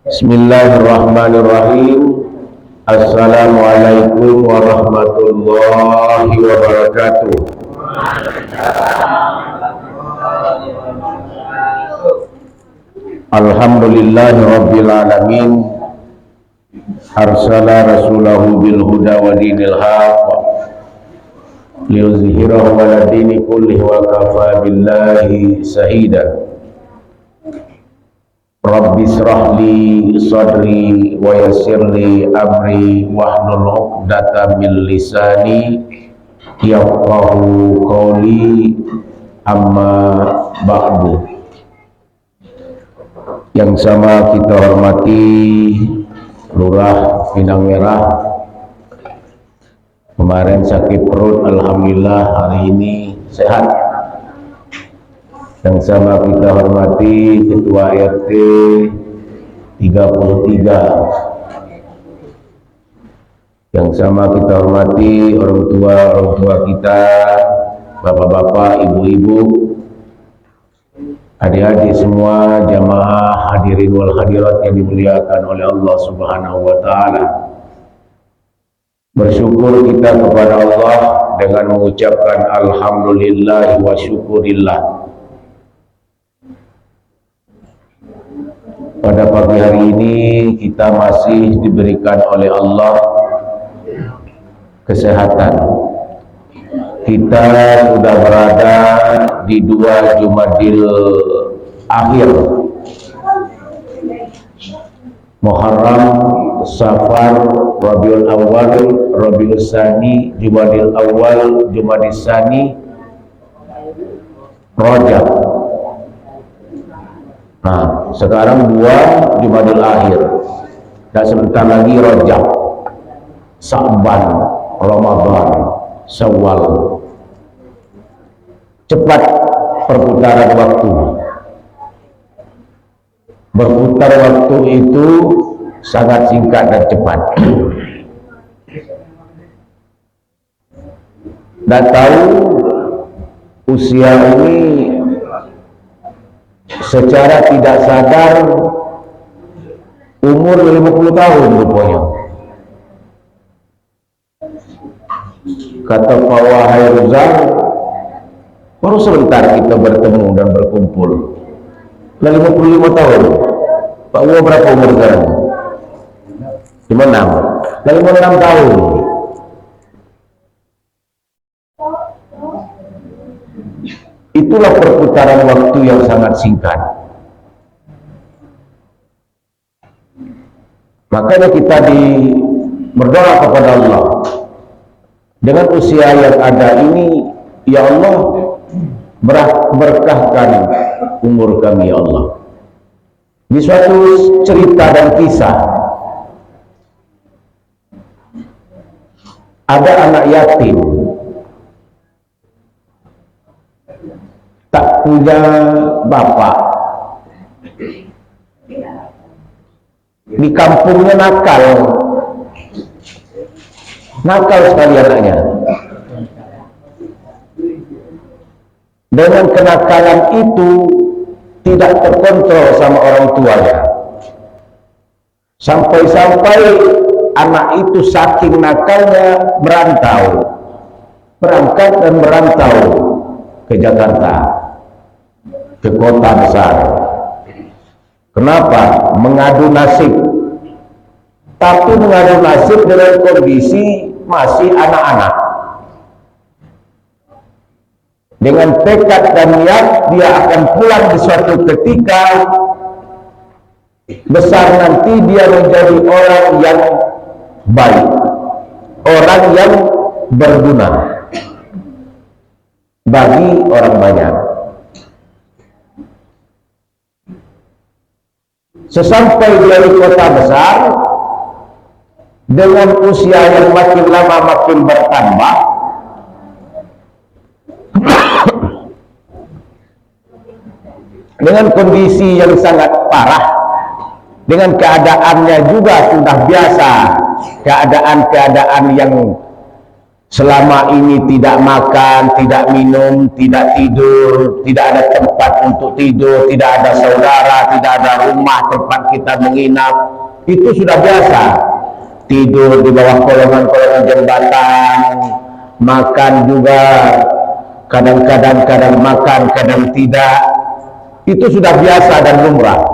Bismillahirrahmanirrahim. Assalamualaikum warahmatullahi wabarakatuh. Alhamdulillahi rabbil alamin. Arsala rasulahu bil huda wa dinil haq liyuzhirahu ala dini kullihi wa kafa billahi shahida. Rabbi shrah li sadri wa yassir li amri wahlul 'uqdatam min lisani yafqahu qawli, amma ba'du. Yang sama kita hormati Lurah Pinang Merah. Kemarin sakit perut, alhamdulillah hari ini sehat. Yang sama kita hormati Ketua RT 33. Yang sama kita hormati orang tua kita, bapak-bapak, ibu-ibu, adik-adik semua, jamaah hadirin wal hadirat yang dimuliakan oleh Allah Subhanahu wa taala. Bersyukur kita kepada Allah dengan mengucapkan alhamdulillah wa syukurillah. Pada pagi hari ini kita masih diberikan oleh Allah kesehatan. Kita sudah berada di 2 Jumadil Akhir, Muharram, Safar, Rabiul Awal, Rabiul Tsani, Jumadil Awal, Jumadil Tsani, Rajab. Nah, sekarang 2 Jumadil Akhir, dan sebentar lagi Rajab, Sa'ban, Ramadan, Syawal. Cepat perputaran waktu. Berputar waktu itu sangat singkat dan cepat. Dan tahu usia ini secara tidak sadar umur 50 tahun rupanya. Kata Pak Wahai Ruzal, baru sebentar kita bertemu dan berkumpul. Sudah 55 tahun. Pak Wah berapa umur sekarang? 56. Sudah 56 tahun. Itulah perputaran waktu yang sangat singkat. Makanya kita berdoa kepada Allah, dengan usia yang ada ini, ya Allah, berkahkan umur kami, ya Allah. Di suatu cerita dan kisah, ada anak yatim, tak punya bapak, di kampungnya nakal sekali anaknya. Dengan kenakalan itu tidak terkontrol sama orang tuanya, sampai-sampai anak itu saking nakalnya berangkat dan merantau ke Jakarta, ke kota besar. Kenapa? Mengadu nasib. Tapi mengadu nasib dengan kondisi masih anak-anak. Dengan tekad dan niat dia akan pulang di suatu ketika besar nanti, dia menjadi orang yang baik, orang yang berguna bagi orang banyak. Sesampai dia di kota besar, dengan usia yang makin lama makin bertambah, dengan kondisi yang sangat parah, dengan keadaannya juga sudah biasa, keadaan-keadaan yang selama ini tidak makan, tidak minum, tidak tidur, tidak ada tempat untuk tidur, tidak ada saudara, tidak ada rumah tempat kita menginap, itu sudah biasa. Tidur di bawah kolongan-kolongan jembatan, makan juga kadang-kadang makan, kadang tidak, itu sudah biasa dan lumrah.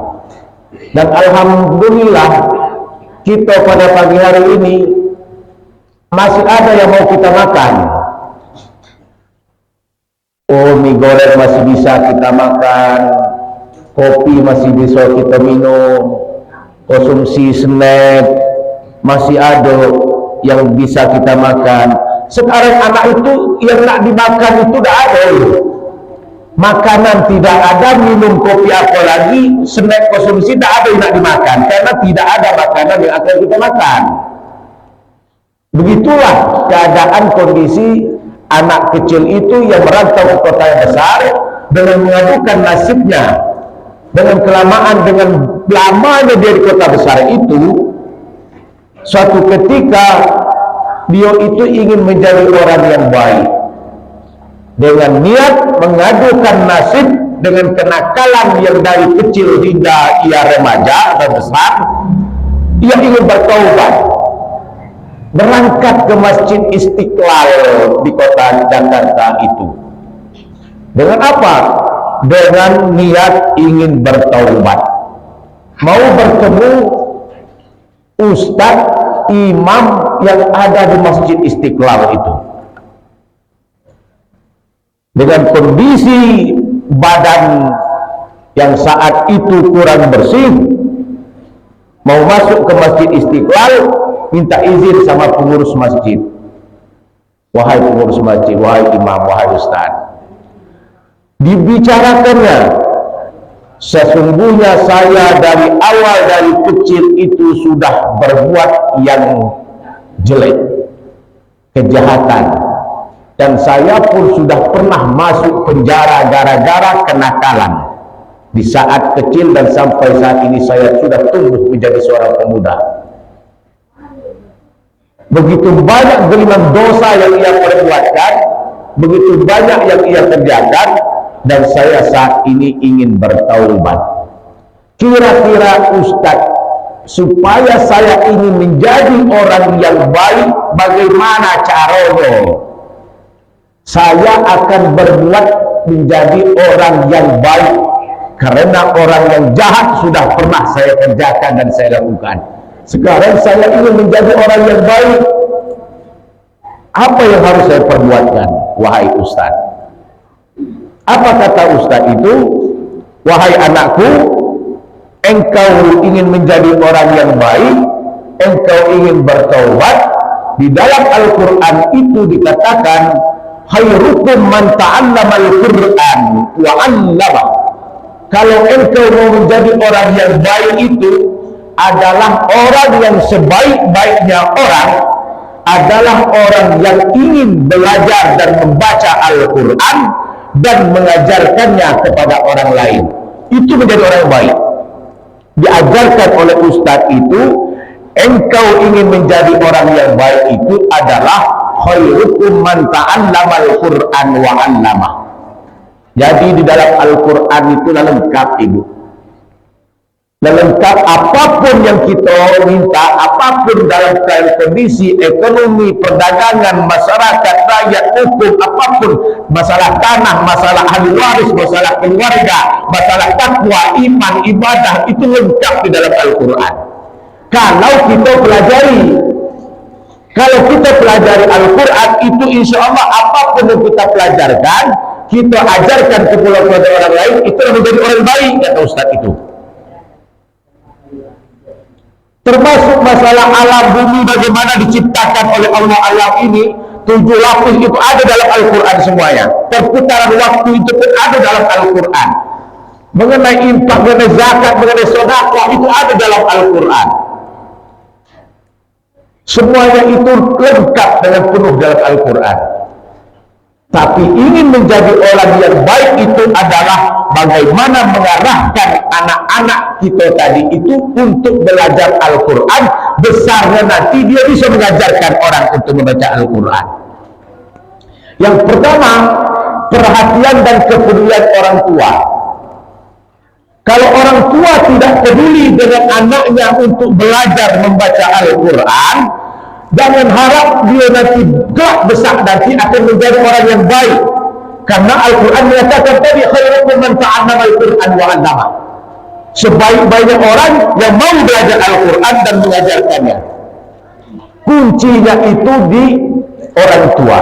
Dan alhamdulillah kita pada pagi hari ini masih ada yang mau kita makan. Oh, mie goreng masih bisa kita makan, kopi masih bisa kita minum, konsumsi snack masih ada yang bisa kita makan. Sekarang anak itu yang nak dimakan itu tidak ada. Makanan tidak ada, minum kopi apa lagi, snack konsumsi tidak ada yang nak dimakan, karena tidak ada makanan yang akan kita makan. Begitulah keadaan kondisi anak kecil itu yang merantau ke kota yang besar dengan mengadukan nasibnya, dengan kelamaan, dengan lamanya dia di kota besar itu. Suatu ketika dia itu ingin menjadi orang yang baik, dengan niat mengadukan nasib, dengan kenakalan yang dari kecil hingga ia remaja atau besar, ia ingin bertaubat, berangkat ke Masjid Istiqlal di kota Jakarta itu. Dengan apa? Dengan niat ingin bertaubat, mau bertemu ustadz imam yang ada di Masjid Istiqlal itu. Dengan kondisi badan yang saat itu kurang bersih, mau masuk ke Masjid Istiqlal, minta izin sama pengurus masjid. Wahai pengurus masjid, wahai imam, wahai ustaz, dibicarakannya, sesungguhnya saya dari awal, dari kecil itu sudah berbuat yang jelek, kejahatan, dan saya pun sudah pernah masuk penjara gara-gara kenakalan di saat kecil, dan sampai saat ini saya sudah tumbuh menjadi seorang pemuda. Begitu banyak gelimang dosa yang ia perbuatkan, begitu banyak yang ia kerjakan, dan saya saat ini ingin bertaubat. Kira-kira Ustadz, supaya saya ingin menjadi orang yang baik, bagaimana caranya? Saya akan berbuat menjadi orang yang baik, karena orang yang jahat sudah pernah saya kerjakan dan saya lakukan. Sekarang saya ingin menjadi orang yang baik. Apa yang harus saya perbuatkan, wahai Ustaz? Apa kata Ustaz itu? Wahai anakku, engkau ingin menjadi orang yang baik, engkau ingin bertaubat. Di dalam Al-Quran itu dikatakan, khairukum man ta'allamal Qur'an wa 'allamah. Kalau engkau mau menjadi orang yang baik itu adalah orang yang sebaik-baiknya orang adalah orang yang ingin belajar dan membaca Al-Quran dan mengajarkannya kepada orang lain. Itu menjadi orang yang baik. Diajarkan oleh Ustadz itu, engkau ingin menjadi orang yang baik itu adalah khairukum man ta'allamal Qur'an wa 'allamah. Jadi di dalam Al-Quran itu lengkap, Ibu. Lengkap apapun yang kita minta, apapun dalam kondisi ekonomi, perdagangan, masyarakat, rakyat, hukum, apapun, masalah tanah, masalah ahli waris, masalah keluarga, masalah takwa, iman, ibadah, itu lengkap di dalam Al-Quran. Kalau kita pelajari, Al-Quran itu, insya Allah apapun yang kita pelajarkan, kita ajarkan kepada orang lain, itu menjadi orang baik, kata Ustaz itu. Termasuk masalah alam bumi, bagaimana diciptakan oleh Allah alam ini, 7 lapis itu ada dalam Al-Quran semuanya. Perputaran waktu itu pun ada dalam Al-Quran. Mengenai infak, mengenai zakat, mengenai sedekah, itu ada dalam Al-Quran. Semuanya itu lengkap dengan penuh dalam Al-Quran. Tapi ingin menjadi orang yang baik itu adalah bagaimana mengarahkan anak-anak kita tadi itu untuk belajar Al-Quran. Besarnya nanti dia bisa mengajarkan orang untuk membaca Al-Quran. Yang pertama, perhatian dan kepedulian orang tua. Kalau orang tua tidak peduli dengan anaknya untuk belajar membaca Al-Quran, jangan harap dia nanti kelak besar nanti akan menjadi orang yang baik. Karena Al-Quran menyatakan tadi, khairukum man ta'allama al-Quran wa 'allama. Sebaik-baiknya orang yang mau belajar Al-Quran dan mengajarkannya. Kuncinya itu di orang tua.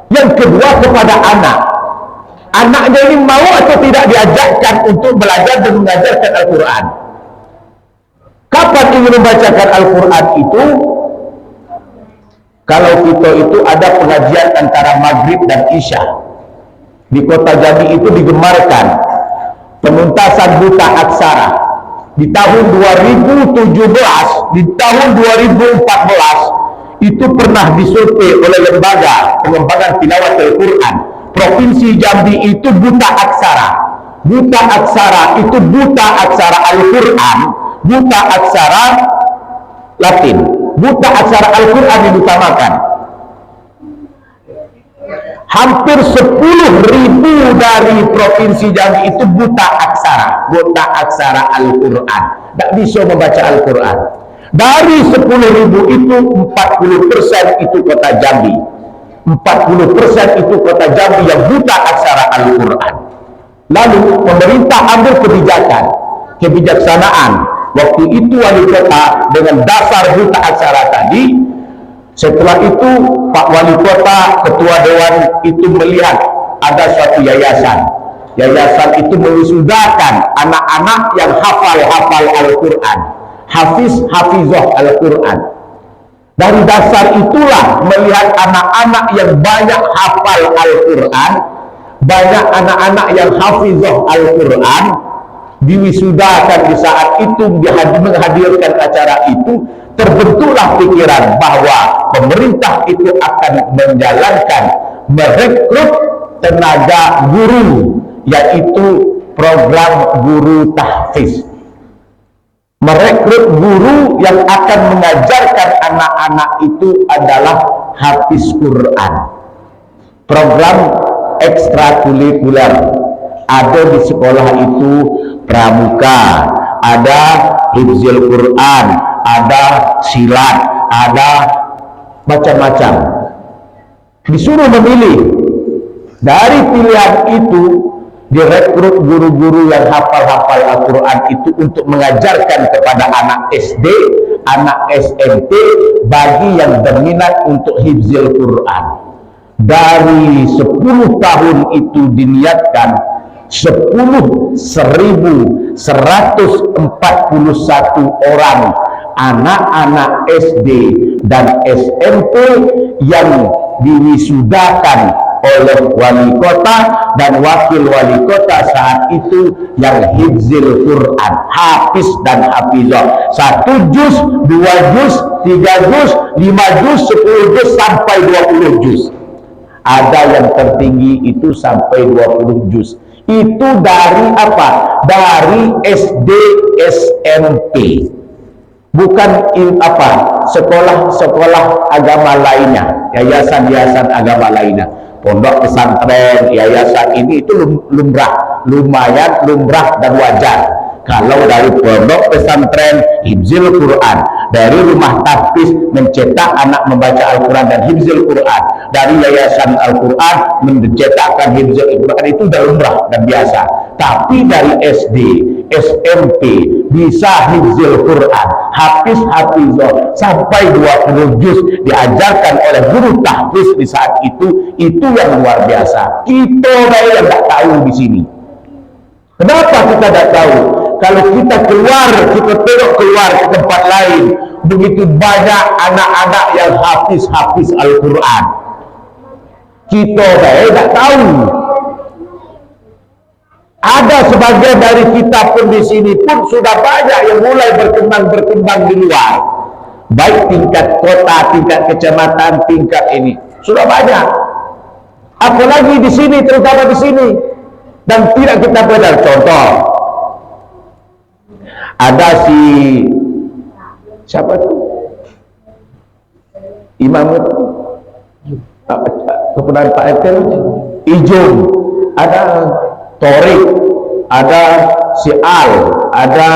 Yang kedua, kepada anak. Anaknya ini mau atau tidak diajarkan untuk belajar dan mengajarkan Al-Quran. Kapan ingin membacakan Al-Quran itu? Kalau kita itu ada pengajian antara Maghrib dan Isya. Di kota Jambi itu digemarkan penuntasan buta aksara. Di tahun 2017, di tahun 2014 itu pernah disurvei oleh lembaga pengembangan tilawat Al-Quran Provinsi Jambi itu buta aksara. Buta aksara itu buta aksara Al-Quran, buta aksara Latin, buta aksara Al-Quran diutamakan. Hampir 10.000 dari Provinsi Jambi itu buta aksara Al-Quran, tidak bisa membaca Al-Quran. Dari 10.000 itu 40% itu kota Jambi, 40% itu kota Jambi yang buta aksara Al-Quran. Lalu pemerintah ambil kebijaksanaan. Waktu itu wali kota dengan dasar buta aksara tadi. Setelah itu Pak Wali Kota, Ketua Dewan itu melihat ada suatu yayasan. Yayasan itu mewisudakan anak-anak yang hafal Al-Quran, hafizah Al-Quran. Dari dasar itulah melihat anak-anak yang banyak hafal Al-Quran, banyak anak-anak yang hafizah Al-Quran, diwisudakan di saat itu, menghadirkan acara itu, terbentuklah pikiran bahwa pemerintah itu akan menjalankan merekrut tenaga guru, yaitu program guru tahfiz. Merekrut guru yang akan mengajarkan anak-anak itu adalah hafiz Quran. Program ekstrakurikuler ada di sekolah itu, pramuka, ada hifzil Quran, ada silat, ada macam-macam. Disuruh memilih. Dari pilihan itu direkrut guru-guru yang hafal Al-Quran itu untuk mengajarkan kepada anak SD, anak SMP, bagi yang berminat untuk hifzil Quran. Dari 10 tahun itu diniatkan 1.141 orang anak-anak SD dan SMP yang diwisudakan oleh wali kota dan wakil wali kota saat itu yang hifzil Quran, hafiz dan hafizah. 1 juz, 2 juz, 3 juz, 5 juz, 10 juz sampai 20 juz. Ada yang tertinggi itu sampai 20 juz. Itu dari apa? Dari SD SMP. Bukan sekolah-sekolah agama lainnya, yayasan-yayasan agama lainnya, pondok pesantren, yayasan ini itu lumayan lumrah dan wajar. Kalau dari pondok pesantren hifzil Quran, dari rumah tahfiz mencetak anak membaca Al-Quran dan hifzil Quran, dari yayasan Al-Quran mencetakkan hifzil Quran, itu sudah lumrah dan biasa. Tapi dari SD, SMP bisa hifzil Quran, hafizah sampai 20 juz diajarkan oleh guru tahfiz di saat itu yang luar biasa. Kita yang tidak tahu di sini. Kenapa kita tidak tahu? Kalau kita keluar, kita tengok keluar ke tempat lain, begitu banyak anak-anak yang hafiz Al-Quran. Kita tidak tahu. Ada sebagian dari kita pun di sini pun sudah banyak yang mulai berkembang di luar. Baik tingkat kota, tingkat kecamatan, tingkat ini. Sudah banyak. Apalagi di sini, terutama di sini. Dan tidak kita benar. Contoh. Ada siapa itu? Imam itu? kepada Pak RT Ijum, ada Torik, ada si Al, ada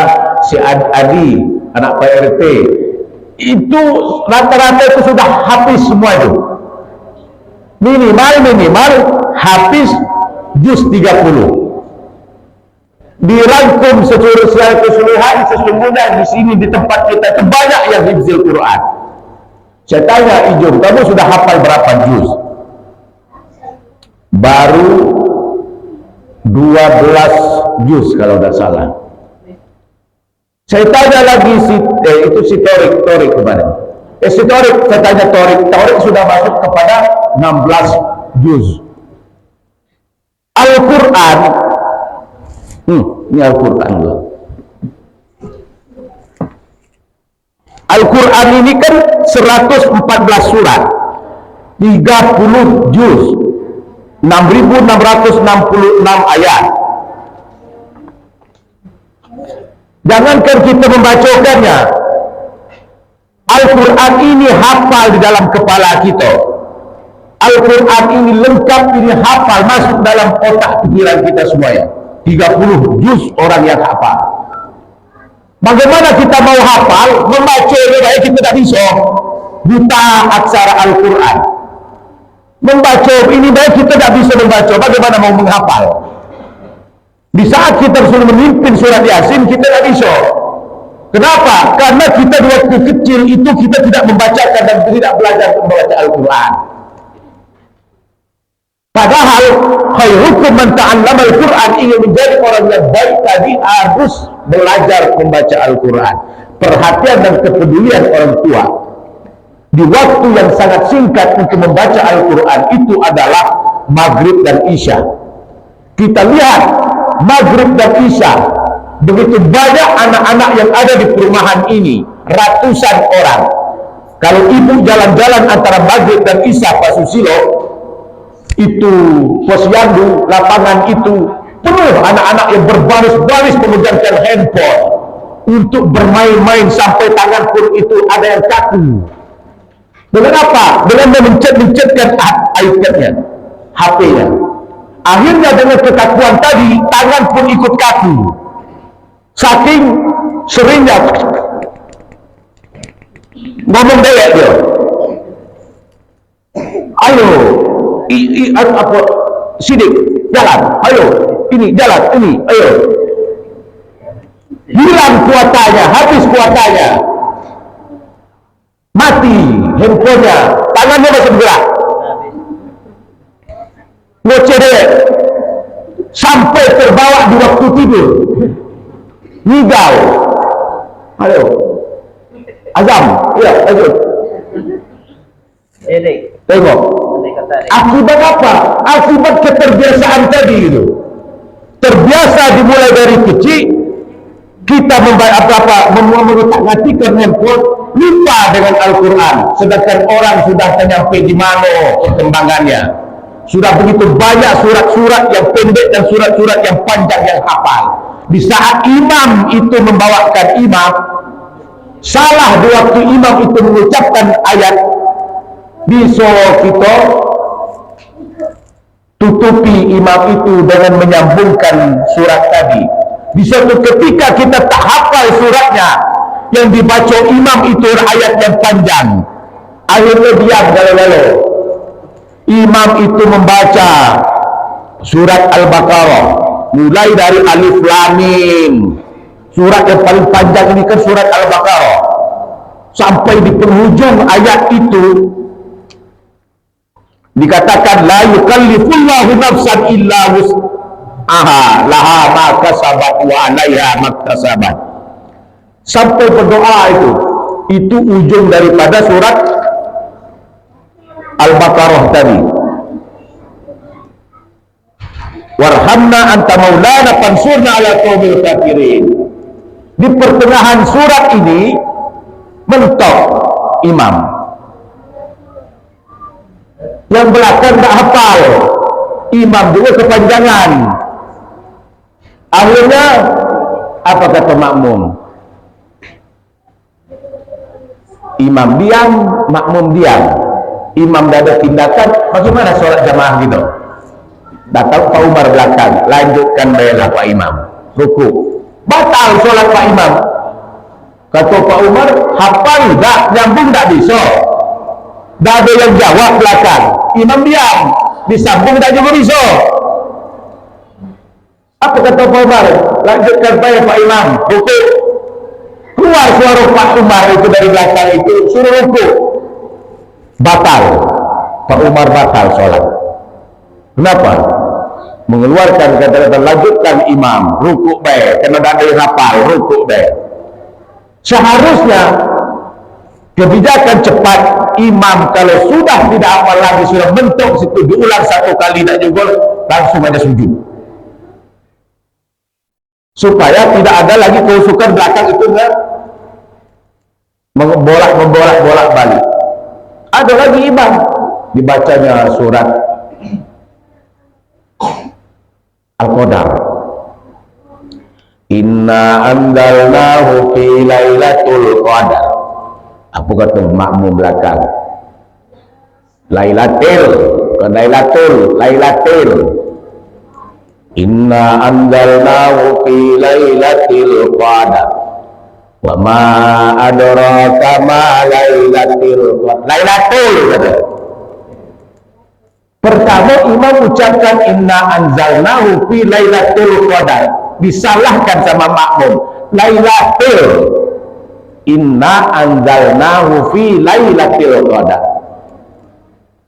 si Adi, anak Pak RT. Itu rata-rata itu sudah habis semua itu. Minimal habis juz 30. Dirangkum secara keseluruhan, sesungguhnya di sini di tempat kita itu banyak yang hifzil Quran. Saya tanya Ijum, kamu sudah hafal berapa juz? Baru 12 juz kalau tidak salah. Saya tanya lagi si Torik kemarin. Si Torik, saya tanya Torik sudah masuk kepada 16 juz. Al-Quran, ini Al-Quran dulu. Al-Quran ini kan 114 surat, 30 juz, 6.666 ayat. Jangankan kita membacakannya, Al-Quran ini hafal di dalam kepala kita. Al-Quran ini lengkap, ini hafal, masuk dalam otak pikiran kita semuanya. 30 juz orang yang hafal. Bagaimana kita mau hafal, membaca lebih baik kita tak bisa. Buta aksara Al-Quran. Membaca ini baik kita tak bisa membaca, bagaimana mau menghafal? Di saat kita sudah memimpin surat Yasin, kita tak bisa. Kenapa? Karena kita di waktu kecil itu kita tidak membacakan dan tidak belajar membaca Al-Quran. Padahal khairukum man ta'allama Al-Quran, ingin menjadi orang yang baik tadi harus belajar membaca Al-Quran. Perhatian dan kepedulian orang tua di waktu yang sangat singkat untuk membaca Al-Quran itu adalah Maghrib dan Isya. Kita lihat Maghrib dan Isya, begitu banyak anak-anak yang ada di perumahan ini, ratusan orang. Kalau ibu jalan-jalan antara Maghrib dan Isya, Pak Susilo, itu posyandu, lapangan itu penuh anak-anak yang berbaris-baris memegangkan handphone untuk bermain-main sampai tangan pun itu ada yang kaku. Dengan apa? Dengan memencet-mencetkan iPad-nya, HP-nya. Akhirnya dengan kekakuan tadi, tangan pun ikut kaku. Saking seringnya ngomong dewek dia. Ayo, apa sidik jalan, ayo ini jalan ini, ayo. Hilang kuatannya, habis kuatannya, mati handphonenya, tangannya masih bergerak. Ngoceh dewek sampai terbawa di waktu tidur, ngigau. Ayo azam, ya lanjut. Tengok akibat apa? Akibat keterbiasaan tadi itu. Terbiasa dimulai dari kecil, kita membaca apa-apa, mengutak-ngatikkan handphone, lupa dengan Al-Quran. Sedangkan orang sudah sampai di mana perkembangannya. Sudah begitu banyak surat-surat yang pendek dan surat-surat yang panjang yang hafal. Di saat imam itu membawakan imam, salah di waktu imam itu mengucapkan ayat, bisa kita tutupi imam itu dengan menyambungkan surat tadi. Di suatu ketika kita tak hafal suratnya, yang dibaca imam itu ayat yang panjang, akhirnya diam galau-galau. Imam itu membaca surat Al-Baqarah mulai dari Alif Lam Mim. Surat yang paling panjang ini kan surat Al-Baqarah. Sampai di penghujung ayat itu dikatakan la yukallifullahu nafsan illa wus'aha laha ma kasabat wa 'alaiha maktasabat. Sampai berdoa itu ujung daripada surat Al-Baqarah tadi. Warhamna anta maulana fansurna ala qaumil kafirin. Di pertengahan surat ini mentok imam. Yang belakang tak hafal, imam juga kepanjangan. Akhirnya apa kata makmum? Imam diam, makmum diam. imam dah ada tindakan, bagaimana sholat jamaah gitu? Datang Pak Umar belakang, lanjutkan bayalah Pak Imam, ruku, batal sholat Pak Imam. Kata Pak Umar, hafal tak, nyambung tak bisa. Dah ada yang jawab belakang, imam diam, disambung tak juga bisa. Apa kata Pak Umar? Lanjutkan bayar Pak Imam, ruku. Keluar suara Pak Umar itu dari belakang itu, suruh ruku, batal. Pak Umar batal sholat. Kenapa? Mengeluarkan kata-kata lanjutkan imam, ruku baik, karena ada yang hafal, ruku baik. Seharusnya kebijakan cepat imam kalau sudah tidak hafal lagi, sudah mentok situ, diulang satu kali tak juga, langsung aja sujud, supaya tidak ada lagi keusukan belakang itu membolak balik. Ada lagi imam dibacanya surat Al-Qadar, inna anzalnahu fi lailatul qadar. Apa kata makmum belakang? Lailatul. Inna anzalnahu fi lailatul qadar. Wa ma adraka ma lailatul qadar. Lailatul kata. Pertama imam ucapkan inna anzalnahu fi lailatul qadar, disalahkan sama makmum. Lailatul, inna anzalnahu fi lailatul qadar.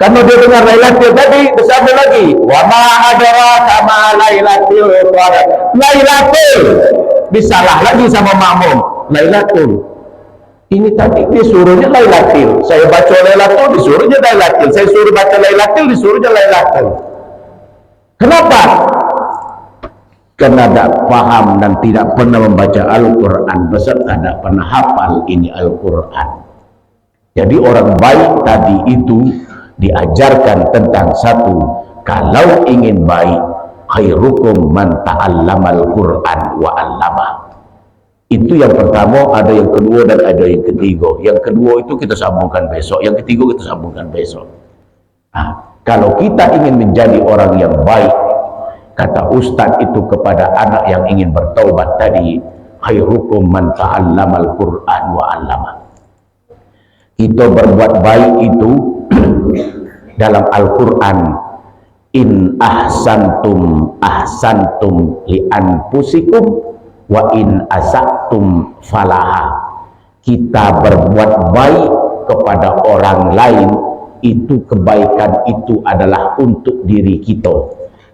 Karena dia dengar lailatul tadi, bersama lagi wa ma adraka ma lailatul qadar. Lailatul, disalah lagi sama makmum. Lailatul, ini tadi disuruhnya Lailatul, saya baca Lailatul, disuruhnya Lailatul, saya suruh baca Lailatul, disuruhnya Lailatul. Kenapa? Karena tidak paham dan tidak pernah membaca Al-Quran, beserta tidak pernah hafal ini Al-Quran. Jadi orang baik tadi itu diajarkan tentang satu, kalau ingin baik, khairukum man ta'allamal Quran wa 'allamah. Itu yang pertama, ada yang kedua dan ada yang ketiga. Yang kedua itu kita sambungkan besok, yang ketiga kita sambungkan besok. Nah, kalau kita ingin menjadi orang yang baik, kata Ustaz itu kepada anak yang ingin bertaubat tadi, khairukum man ta'allamal Qur'an wa 'allamah. Kita berbuat baik itu dalam Al-Quran, in ahsantum ahsantum li anfusikum wa in asa'tum falaha. Kita berbuat baik kepada orang lain, itu kebaikan itu adalah untuk diri kita.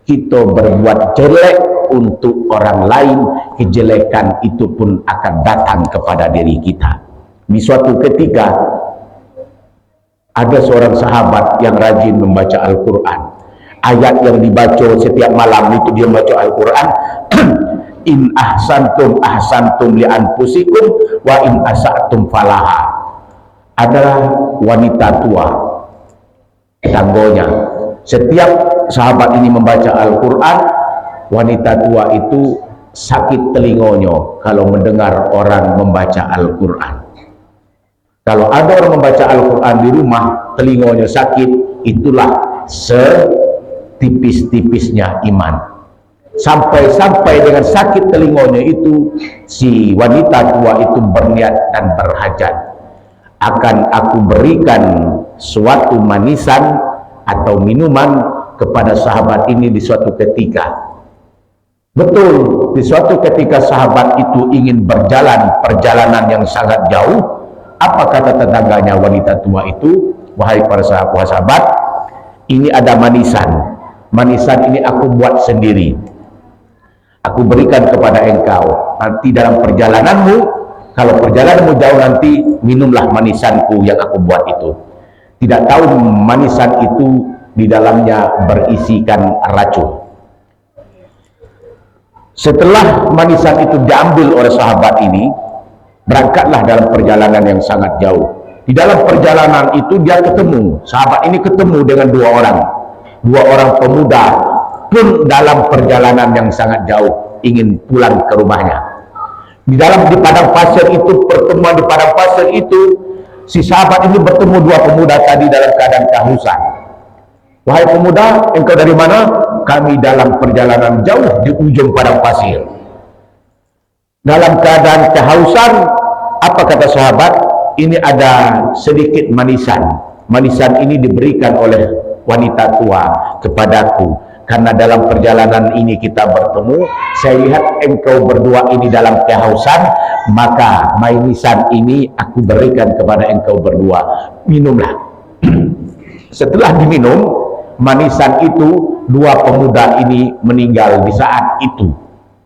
Kita berbuat jelek untuk orang lain, kejelekan itu pun akan datang kepada diri kita. Di suatu ketika ada seorang sahabat yang rajin membaca Al-Quran. Ayat yang dibaca setiap malam itu dia membaca Al-Quran. In ahsantum ahsantum li anfusikum wa in asa'tum falaha. Adalah wanita tua, tanggonya. Setiap sahabat ini membaca Al-Quran, wanita tua itu sakit telinganya kalau mendengar orang membaca Al-Quran. Kalau ada orang membaca Al-Quran di rumah, telinganya sakit, itulah setipis-tipisnya iman. Sampai-sampai dengan sakit telinganya itu, si wanita tua itu berniat dan berhajat, akan aku berikan suatu manisan atau minuman kepada sahabat ini di suatu ketika. Betul, di suatu ketika sahabat itu ingin berjalan perjalanan yang sangat jauh. Apa kata tetangganya wanita tua itu? Wahai para sahabat, ini ada manisan. Manisan ini aku buat sendiri, aku berikan kepada engkau. Nanti dalam perjalananmu, kalau perjalananmu jauh nanti, minumlah manisanku yang aku buat itu. Tidak tahu manisan itu di dalamnya berisikan racun. Setelah manisan itu diambil oleh sahabat ini, berangkatlah dalam perjalanan yang sangat jauh. Di dalam perjalanan itu dia ketemu, sahabat ini ketemu dengan dua orang pemuda pun dalam perjalanan yang sangat jauh, ingin pulang ke rumahnya. Di padang pasir itu, pertemuan di padang pasir itu, si sahabat ini bertemu dua pemuda tadi dalam keadaan kehausan. Wahai pemuda, engkau dari mana? Kami dalam perjalanan jauh di ujung padang pasir. Dalam keadaan kehausan, apa kata sahabat? Ini ada sedikit manisan. Manisan ini diberikan oleh wanita tua kepadaku. Karena dalam perjalanan ini kita bertemu, saya lihat engkau berdua ini dalam kehausan, maka manisan ini aku berikan kepada engkau berdua. Minumlah. Setelah diminum, manisan itu, dua pemuda ini meninggal di saat itu.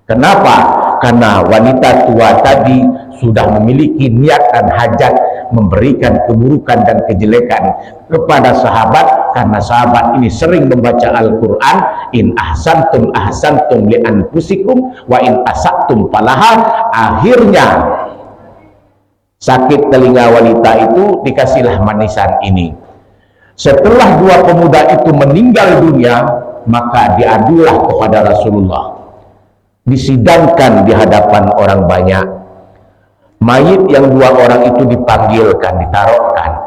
Kenapa? Karena wanita tua tadi sudah memiliki niat dan hajat memberikan keburukan dan kejelekan kepada sahabat, karena sahabat ini sering membaca Al-Quran, in ahsantum ahsantum li anfusikum wa in asaktum falaha. Akhirnya sakit telinga wanita itu, dikasihlah manisan ini. Setelah dua pemuda itu meninggal dunia, maka diadulah kepada Rasulullah, disidangkan di hadapan orang banyak. Mayit yang dua orang itu dipanggilkan, ditaruhkan.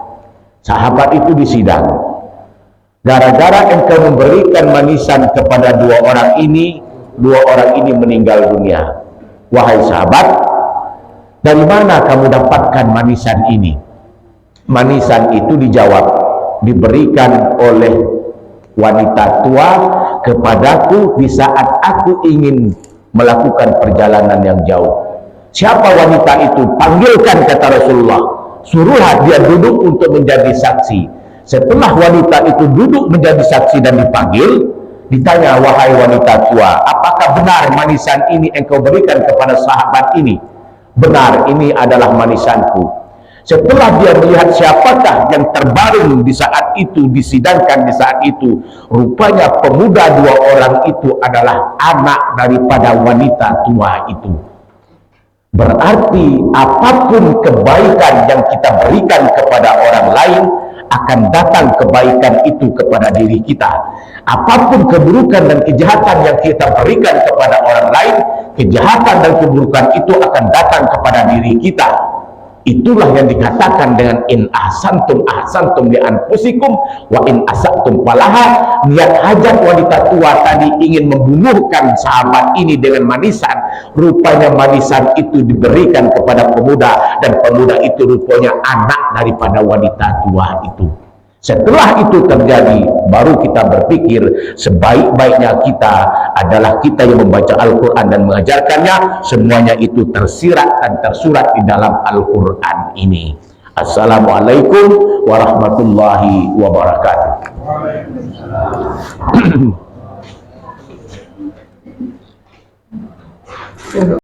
Sahabat itu disidang. Gara-gara engkau memberikan manisan kepada dua orang ini meninggal dunia. Wahai sahabat, dari mana kamu dapatkan manisan ini? Manisan itu dijawab, diberikan oleh wanita tua kepadaku di saat aku ingin melakukan perjalanan yang jauh. Siapa wanita itu? Panggilkan, kata Rasulullah. Suruhlah dia duduk untuk menjadi saksi. Setelah wanita itu duduk menjadi saksi dan dipanggil, ditanya, wahai wanita tua, apakah benar manisan ini engkau berikan kepada sahabat ini? Benar, ini adalah manisanku. Setelah dia melihat siapakah yang terbaring di saat itu, disidangkan di saat itu, rupanya pemuda dua orang itu adalah anak daripada wanita tua itu. Berarti apapun kebaikan yang kita berikan kepada orang lain, akan datang kebaikan itu kepada diri kita. Apapun keburukan dan kejahatan yang kita berikan kepada orang lain, kejahatan dan keburukan itu akan datang kepada diri kita. Itulah yang dikatakan dengan in ahsantum ahsantum li anfusikum wa in asaktum falaha. Niat hajat wanita tua tadi ingin membunuhkan sahabat ini dengan manisan. Rupanya manisan itu diberikan kepada pemuda, dan pemuda itu rupanya anak daripada wanita tua itu. Setelah itu terjadi, baru kita berpikir sebaik-baiknya kita adalah kita yang membaca Al-Quran dan mengajarkannya. Semuanya itu tersirat dan tersurat di dalam Al-Quran ini. Assalamualaikum warahmatullahi wabarakatuh.